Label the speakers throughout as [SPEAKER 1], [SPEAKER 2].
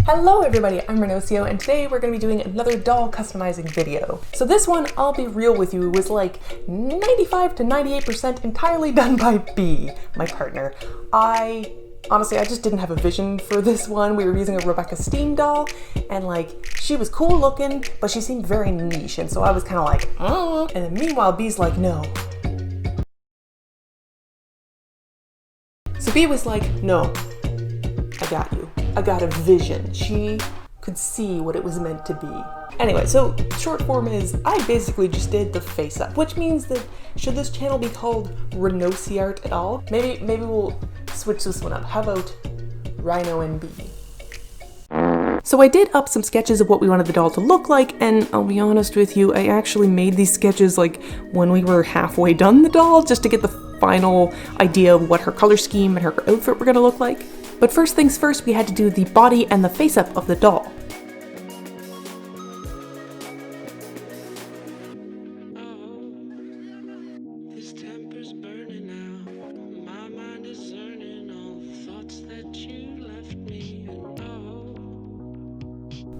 [SPEAKER 1] Hello everybody, I'm rhinociart, and today we're going to be doing another doll customizing video. So this one, I'll be real with you, was like 95 to 98% entirely done by B, my partner. Honestly, I just didn't have a vision for this one. We were using a Rebecca Steam doll, and like, she was cool looking, but she seemed very niche, and so I was kind of like, and then meanwhile, B's like, no. So B was like, no, I got you. I got a vision. She could see what it was meant to be. Anyway, so short form is I basically just did the face up, which means that should this channel be called rhinociart at all? Maybe we'll switch this one up. How about Rhino and B? So I did up some sketches of what we wanted the doll to look like, and I'll be honest with you, I actually made these sketches like when we were halfway done the doll, just to get the final idea of what her color scheme and her outfit were gonna look like. But first things first, we had to do the body and the face-up of the doll.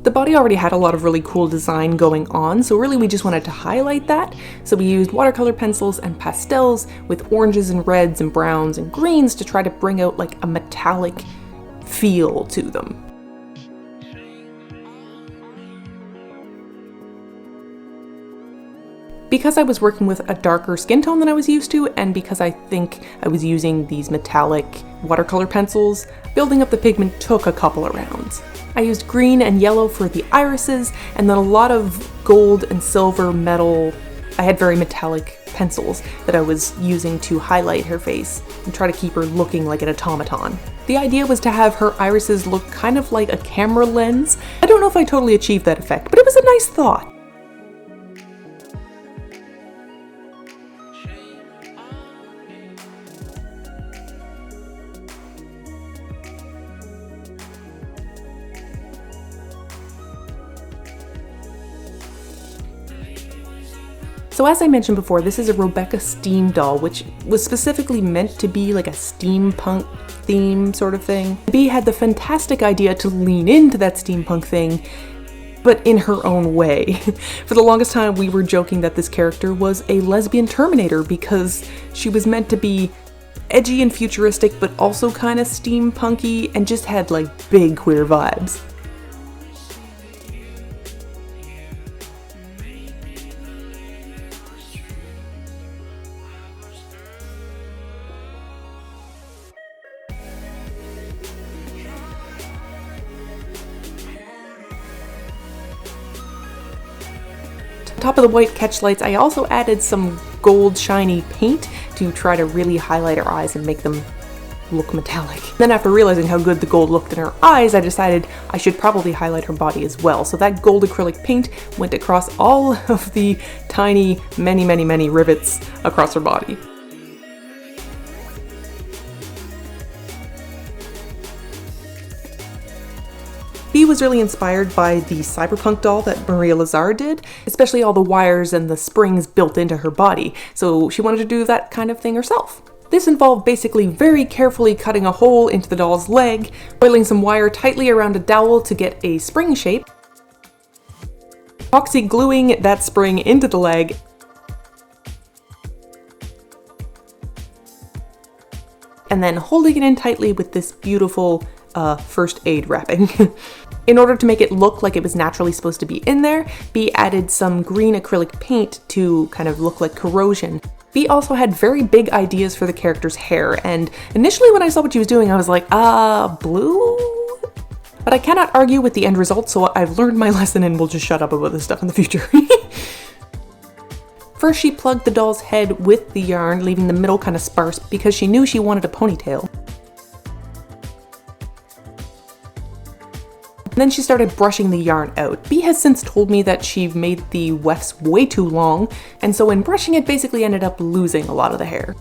[SPEAKER 1] The body already had a lot of really cool design going on, so really we just wanted to highlight that. So we used watercolor pencils and pastels with oranges and reds and browns and greens to try to bring out like a metallic feel to them. Because I was working with a darker skin tone than I was used to, and because I think I was using these metallic watercolor pencils, building up the pigment took a couple of rounds. I used green and yellow for the irises, and then a lot of gold and silver metal. I had very metallic pencils that I was using to highlight her face and try to keep her looking like an automaton. The idea was to have her irises look kind of like a camera lens. I don't know if I totally achieved that effect, but it was a nice thought. So as I mentioned before, this is a Rebecca Steam doll, which was specifically meant to be like a steampunk theme sort of thing. B had the fantastic idea to lean into that steampunk thing, but in her own way. For the longest time, we were joking that this character was a lesbian Terminator because she was meant to be edgy and futuristic, but also kind of steampunky and just had like big queer vibes. Top of the white catch lights, I also added some gold shiny paint to try to really highlight her eyes and make them look metallic. Then after realizing how good the gold looked in her eyes, I decided I should probably highlight her body as well. So that gold acrylic paint went across all of the tiny, many rivets across her body. B was really inspired by the cyberpunk doll that Maria Lazar did, especially all the wires and the springs built into her body, so she wanted to do that kind of thing herself. This involved basically very carefully cutting a hole into the doll's leg, coiling some wire tightly around a dowel to get a spring shape, epoxy gluing that spring into the leg, and then holding it in tightly with this beautiful first aid wrapping. In order to make it look like it was naturally supposed to be in there, B added some green acrylic paint to kind of look like corrosion. B also had very big ideas for the character's hair, and initially when I saw what she was doing, I was like, blue? But I cannot argue with the end result, so I've learned my lesson and will just shut up about this stuff in the future. First, she plugged the doll's head with the yarn, leaving the middle kind of sparse because she knew she wanted a ponytail. Then she started brushing the yarn out. B has since told me that she made the wefts way too long, and so in brushing it basically ended up losing a lot of the hair.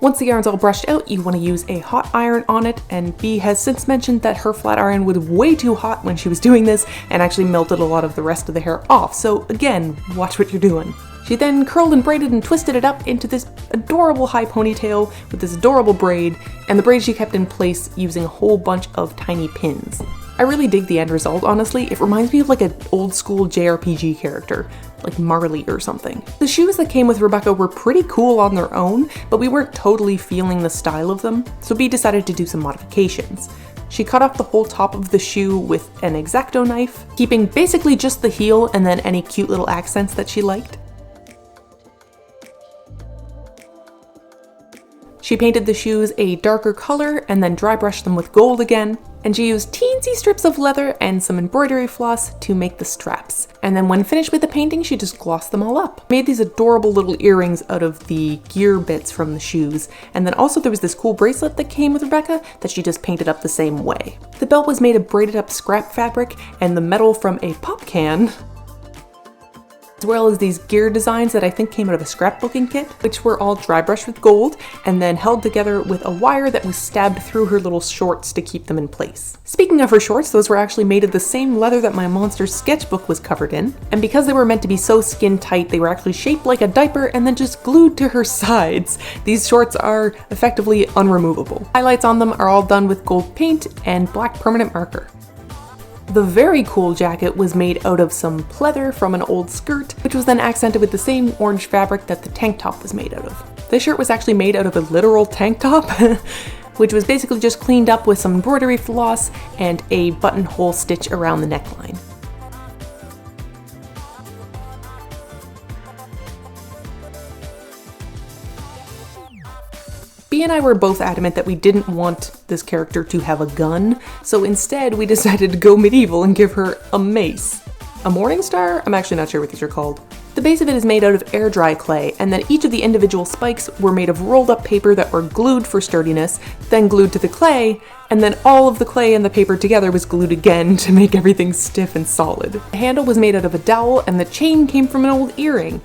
[SPEAKER 1] Once the yarn's all brushed out, you want to use a hot iron on it, and B has since mentioned that her flat iron was way too hot when she was doing this and actually melted a lot of the rest of the hair off, so again, watch what you're doing. She then curled and braided and twisted it up into this adorable high ponytail with this adorable braid, and the braid she kept in place using a whole bunch of tiny pins. I really dig the end result, honestly. It reminds me of like an old school JRPG character, like Marley or something. The shoes that came with Rebecca were pretty cool on their own, but we weren't totally feeling the style of them, so Bea decided to do some modifications. She cut off the whole top of the shoe with an X-Acto knife, keeping basically just the heel and then any cute little accents that she liked. She painted the shoes a darker color and then dry brushed them with gold again, and she used teensy strips of leather and some embroidery floss to make the straps. And then when finished with the painting, she just glossed them all up. Made these adorable little earrings out of the gear bits from the shoes, and then also there was this cool bracelet that came with Rebecca that she just painted up the same way. The belt was made of braided up scrap fabric and the metal from a pop can, as well as these gear designs that I think came out of a scrapbooking kit, which were all dry brushed with gold and then held together with a wire that was stabbed through her little shorts to keep them in place. Speaking of her shorts, those were actually made of the same leather that my monster sketchbook was covered in, and because they were meant to be so skin tight, they were actually shaped like a diaper and then just glued to her sides. These shorts are effectively unremovable. Highlights on them are all done with gold paint and black permanent marker. The very cool jacket was made out of some pleather from an old skirt, which was then accented with the same orange fabric that the tank top was made out of. This shirt was actually made out of a literal tank top, which was basically just cleaned up with some embroidery floss and a buttonhole stitch around the neckline. Bea and I were both adamant that we didn't want this character to have a gun, so instead we decided to go medieval and give her a mace. A morning star? I'm actually not sure what these are called. The base of it is made out of air dry clay, and then each of the individual spikes were made of rolled up paper that were glued for sturdiness, then glued to the clay, and then all of the clay and the paper together was glued again to make everything stiff and solid. The handle was made out of a dowel, and the chain came from an old earring.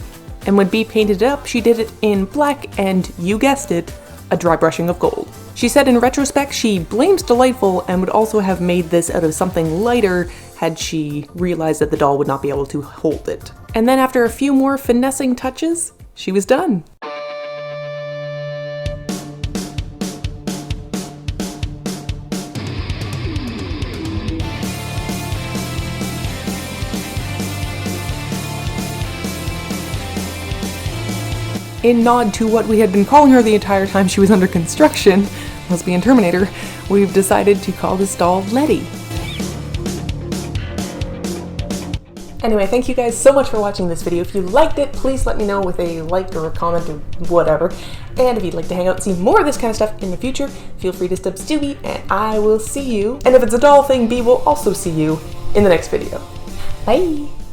[SPEAKER 1] And when Bea painted it up, she did it in black and, you guessed it, a dry brushing of gold. She said in retrospect she blames Delightful and would also have made this out of something lighter had she realized that the doll would not be able to hold it. And then after a few more finessing touches, she was done. In nod to what we had been calling her the entire time she was under construction, Lesbian Terminator, we've decided to call this doll Lettie. Anyway, thank you guys so much for watching this video. If you liked it, please let me know with a like or a comment or whatever. And if you'd like to hang out and see more of this kind of stuff in the future, feel free to stub Stewie and I will see you. And if it's a doll thing, Bea will also see you in the next video. Bye!